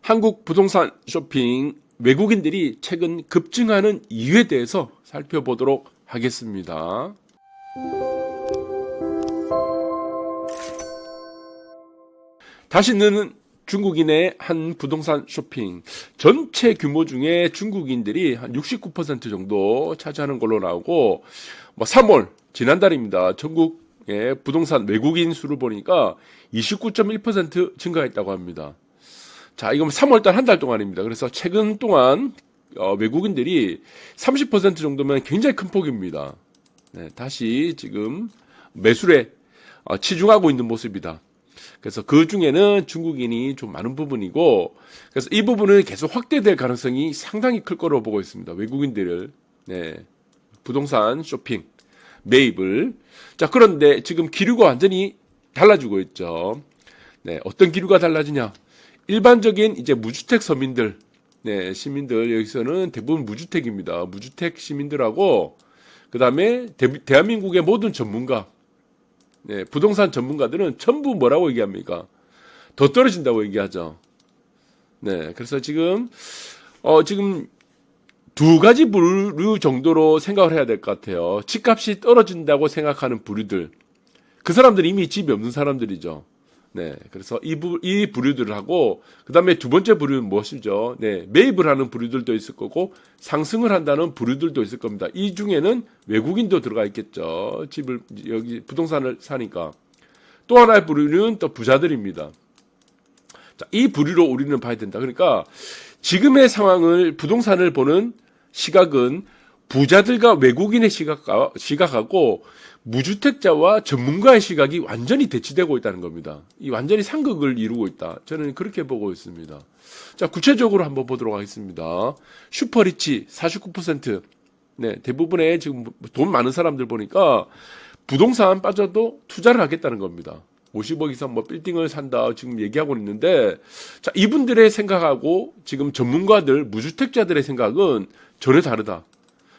한국 부동산 쇼핑 외국인들이 최근 급증하는 이유에 대해서 살펴보도록 하겠습니다. 다시는 중국인의 한 부동산 쇼핑 전체 규모 중에 중국인들이 한 69% 정도 차지하는 걸로 나오고 3월 지난달입니다. 전국의 부동산 외국인 수를 보니까 29.1% 증가했다고 합니다. 자, 이건 3월달 한 달 동안입니다. 그래서 최근 동안 외국인들이 30% 정도면 굉장히 큰 폭입니다. 네, 다시 지금 매수에 치중하고 있는 모습이다. 그래서 그 중에는 중국인이 좀 많은 부분이고, 그래서 이 부분은 계속 확대될 가능성이 상당히 클 거로 보고 있습니다. 외국인들을, 부동산 쇼핑, 매입을. 자, 그런데 지금 기류가 완전히 달라지고 있죠. 네, 어떤 기류가 달라지냐? 일반적인 이제 무주택 서민들, 시민들, 여기서는 대부분 무주택입니다. 무주택 시민들하고, 그 다음에 대한민국의 모든 전문가, 부동산 전문가들은 전부 뭐라고 얘기합니까? 더 떨어진다고 얘기하죠. 그래서 지금 두 가지 부류 정도로 생각을 해야 될 것 같아요. 집값이 떨어진다고 생각하는 부류들. 그 사람들이 이미 집이 없는 사람들이죠. 그래서 이 부류들을 하고, 그 다음에 두 번째 부류는 무엇이죠? 매입을 하는 부류들도 있을 거고, 상승을 한다는 부류들도 있을 겁니다. 이 중에는 외국인도 들어가 있겠죠. 여기 부동산을 사니까. 또 하나의 부류는 또 부자들입니다. 자, 이 부류로 우리는 봐야 된다. 그러니까 지금의 상황을, 부동산을 보는 시각은 부자들과 외국인의 시각하고 무주택자와 전문가의 시각이 완전히 대치되고 있다는 겁니다. 이 완전히 상극을 이루고 있다. 저는 그렇게 보고 있습니다. 자, 구체적으로 한번 보도록 하겠습니다. 슈퍼리치 49%. 대부분의 지금 돈 많은 사람들 보니까 부동산 빠져도 투자를 하겠다는 겁니다. 50억 이상 빌딩을 산다 지금 얘기하고 있는데, 자, 이분들의 생각하고 지금 전문가들, 무주택자들의 생각은 전혀 다르다.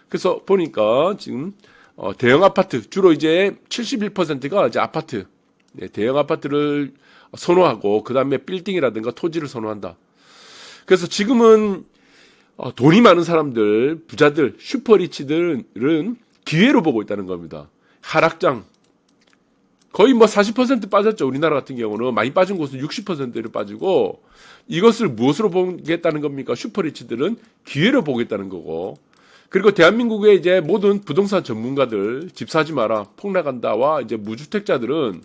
그래서 보니까 지금 대형 아파트, 주로 이제 71%가 이제 아파트, 대형 아파트를 선호하고, 그 다음에 빌딩이라든가 토지를 선호한다. 그래서 지금은 돈이 많은 사람들, 부자들, 슈퍼리치들은 기회로 보고 있다는 겁니다. 하락장. 거의 40% 빠졌죠. 우리나라 같은 경우는 많이 빠진 곳은 60%를 빠지고, 이것을 무엇으로 보겠다는 겁니까? 슈퍼리치들은 기회로 보겠다는 거고, 그리고 대한민국의 이제 모든 부동산 전문가들, 집 사지 마라, 폭락한다와 이제 무주택자들은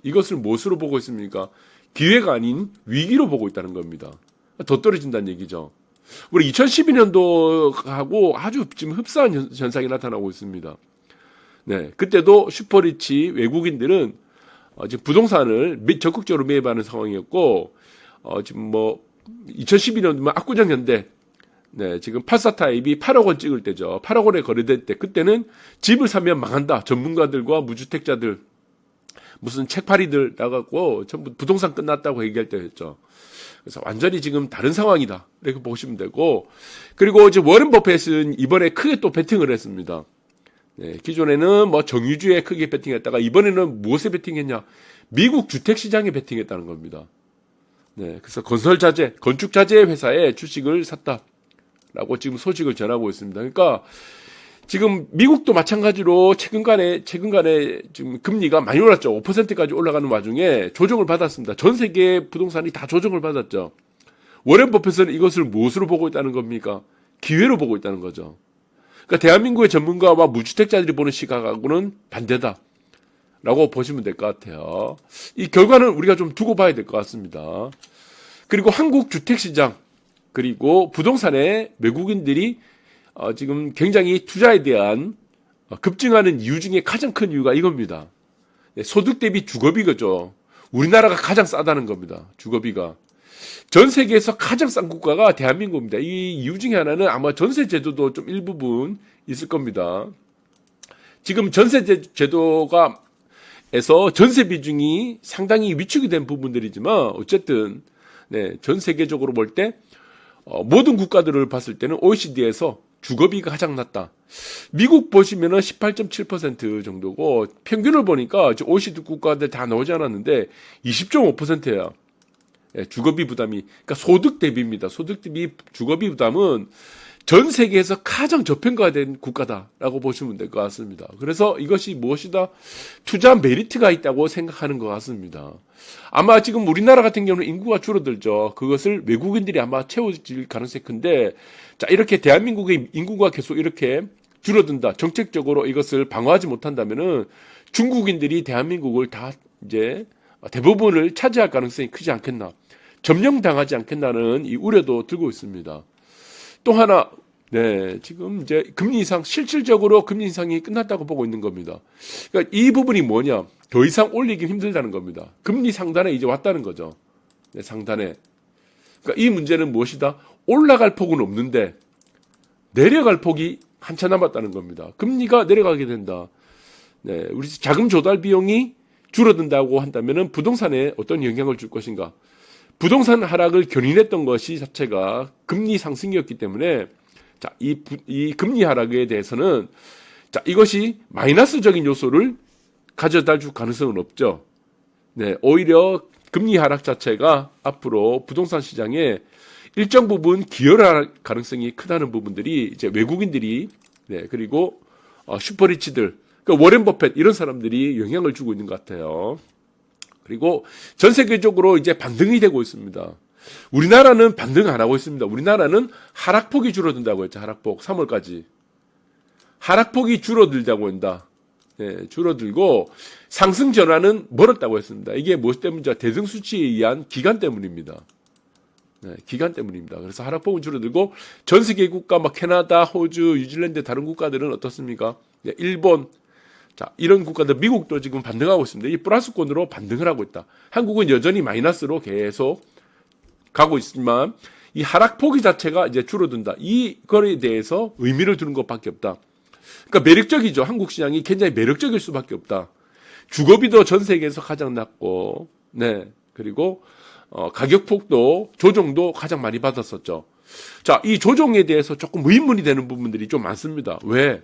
이것을 무엇으로 보고 있습니까? 기회가 아닌 위기로 보고 있다는 겁니다. 더 떨어진다는 얘기죠. 우리 2012년도하고 아주 지금 흡사한 현상이 나타나고 있습니다. 그때도 슈퍼리치 외국인들은 지금 부동산을 적극적으로 매입하는 상황이었고, 지금 2012년도면 압구정 현대, 지금 84타입이 8억 원 찍을 때죠. 8억 원에 거래될 때, 그때는 집을 사면 망한다. 전문가들과 무주택자들, 무슨 책팔이들 나가고 전부 부동산 끝났다고 얘기할 때였죠. 그래서 완전히 지금 다른 상황이다. 이렇게 보시면 되고, 그리고 이제 워런 버핏은 이번에 크게 또 베팅을 했습니다. 기존에는 정유주에 크게 베팅했다가 이번에는 무엇에 베팅했냐? 미국 주택시장에 베팅했다는 겁니다. 그래서 건축자재 회사의 주식을 샀다. 라고 지금 소식을 전하고 있습니다. 그러니까 지금 미국도 마찬가지로 최근간에 지금 금리가 많이 올랐죠. 5%까지 올라가는 와중에 조정을 받았습니다. 전 세계 부동산이 다 조정을 받았죠. 워런 버핏은 이것을 무엇으로 보고 있다는 겁니까? 기회로 보고 있다는 거죠. 그러니까 대한민국의 전문가와 무주택자들이 보는 시각하고는 반대다. 라고 보시면 될 것 같아요. 이 결과는 우리가 좀 두고 봐야 될 것 같습니다. 그리고 한국 주택시장, 그리고 부동산에 외국인들이 지금 굉장히 투자에 대한 급증하는 이유 중에 가장 큰 이유가 이겁니다. 소득 대비 주거비죠. 우리나라가 가장 싸다는 겁니다. 주거비가. 전 세계에서 가장 싼 국가가 대한민국입니다. 이 이유 중에 하나는 아마 전세 제도도 좀 일부분 있을 겁니다. 지금 전세 제도가 에서 전세 비중이 상당히 위축이 된 부분들이지만 어쨌든 전 세계적으로 볼 때 모든 국가들을 봤을 때는 OECD에서 주거비가 가장 낮다. 미국 보시면은 18.7% 정도고, 평균을 보니까 OECD 국가들 다 나오지 않았는데 20.5%야. 예, 주거비 부담이, 그러니까 소득 대비입니다. 소득 대비 주거비 부담은 전 세계에서 가장 저평가된 국가다라고 보시면 될 것 같습니다. 그래서 이것이 무엇이다? 투자 메리트가 있다고 생각하는 것 같습니다. 아마 지금 우리나라 같은 경우는 인구가 줄어들죠. 그것을 외국인들이 아마 채워질 가능성이 큰데, 자, 이렇게 대한민국의 인구가 계속 이렇게 줄어든다. 정책적으로 이것을 방어하지 못한다면은 중국인들이 대한민국을 다 이제 대부분을 차지할 가능성이 크지 않겠나. 점령당하지 않겠나는 이 우려도 들고 있습니다. 또 하나, 네, 지금 이제 금리 인상, 실질적으로 금리 인상이 끝났다고 보고 있는 겁니다. 그러니까 이 부분이 뭐냐? 더 이상 올리기 힘들다는 겁니다. 금리 상단에 이제 왔다는 거죠. 네, 상단에. 그러니까 이 문제는 무엇이다? 올라갈 폭은 없는데 내려갈 폭이 한참 남았다는 겁니다. 금리가 내려가게 된다. 네, 우리 자금 조달 비용이 줄어든다고 한다면은 부동산에 어떤 영향을 줄 것인가? 부동산 하락을 견인했던 것이 자체가 금리 상승이었기 때문에 자, 이 금리 하락에 대해서는 자, 이것이 마이너스적인 요소를 가져다 줄 가능성은 없죠. 네, 오히려 금리 하락 자체가 앞으로 부동산 시장에 일정 부분 기여를 할 가능성이 크다는 부분들이 이제 외국인들이 네, 그리고 슈퍼리치들, 그러니까 워렌 버핏 이런 사람들이 영향을 주고 있는 것 같아요. 그리고 전 세계적으로 이제 반등이 되고 있습니다. 우리나라는 반등 안 하고 있습니다. 우리나라는 하락폭이 줄어든다고 했죠. 하락폭 3월까지. 하락폭이 줄어들다고 한다. 네, 줄어들고 상승 전환은 멀었다고 했습니다. 이게 무엇 때문이죠? 대등 수치에 의한 기간 때문입니다. 네, 기간 때문입니다. 그래서 하락폭은 줄어들고 전 세계 국가 막 캐나다, 호주, 뉴질랜드 다른 국가들은 어떻습니까? 네, 일본 자, 이런 국가들, 미국도 지금 반등하고 있습니다. 이 플러스권으로 반등을 하고 있다. 한국은 여전히 마이너스로 계속 가고 있지만 이 하락폭이 자체가 이제 줄어든다. 이거에 대해서 의미를 두는 것밖에 없다. 그러니까 매력적이죠. 한국 시장이 굉장히 매력적일 수밖에 없다. 주거비도 전 세계에서 가장 낮고, 네. 그리고 가격폭도 조정도 가장 많이 받았었죠. 자, 이 조정에 대해서 조금 의문이 되는 부분들이 좀 많습니다. 왜?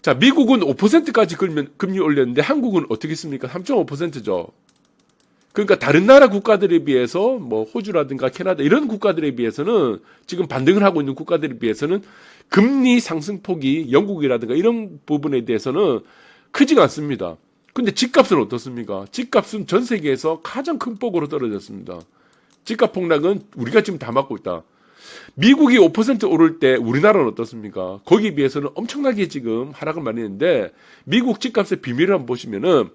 자, 미국은 5%까지 금리 올렸는데 한국은 어떻게 했습니까? 3.5%죠. 그러니까 다른 나라 국가들에 비해서 뭐 호주라든가 캐나다 이런 국가들에 비해서는 지금 반등을 하고 있는 국가들에 비해서는 금리 상승폭이 영국이라든가 이런 부분에 대해서는 크지가 않습니다. 근데 집값은 어떻습니까? 집값은 전 세계에서 가장 큰 폭으로 떨어졌습니다. 집값 폭락은 우리가 지금 다 맞고 있다. 미국이 5% 오를 때 우리나라는 어떻습니까? 거기에 비해서는 엄청나게 지금 하락을 많이 했는데 미국 집값의 비밀을 한번 보시면은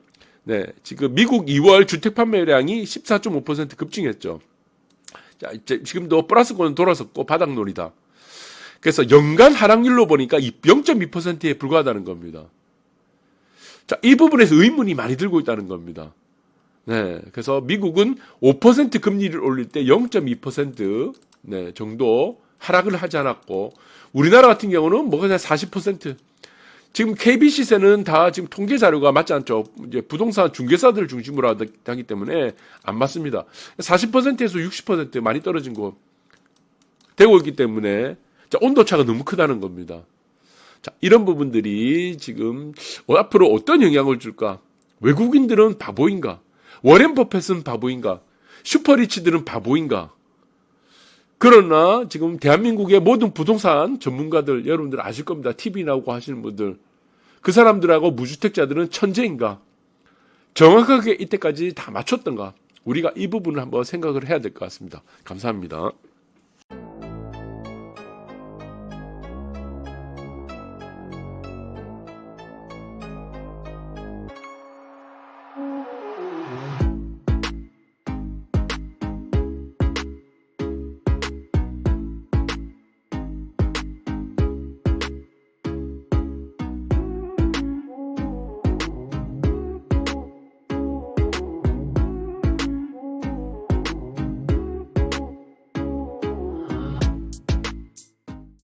네, 지금 미국 2월 주택 판매량이 14.5% 급증했죠. 자, 이제 지금도 플러스권은 돌아섰고 바닥놀이다. 그래서 연간 하락률로 보니까 0.2%에 불과하다는 겁니다. 자, 이 부분에서 의문이 많이 들고 있다는 겁니다. 네, 그래서 미국은 5% 금리를 올릴 때 0.2% 네, 정도 하락을 하지 않았고 우리나라 같은 경우는 뭐 그냥 40% 지금 KB시세는 다 지금 통계 자료가 맞지 않죠. 이제 부동산 중개사들 중심으로 하기 때문에 안 맞습니다. 40%에서 60% 많이 떨어진 거 되고 있기 때문에 자, 온도차가 너무 크다는 겁니다. 자, 이런 부분들이 지금 앞으로 어떤 영향을 줄까? 외국인들은 바보인가? 워렌 버핏은 바보인가? 슈퍼리치들은 바보인가? 그러나 지금 대한민국의 모든 부동산 전문가들 여러분들 아실 겁니다. TV 나오고 하시는 분들. 그 사람들하고 무주택자들은 천재인가? 정확하게 이때까지 다 맞췄던가? 우리가 이 부분을 한번 생각을 해야 될 것 같습니다. 감사합니다.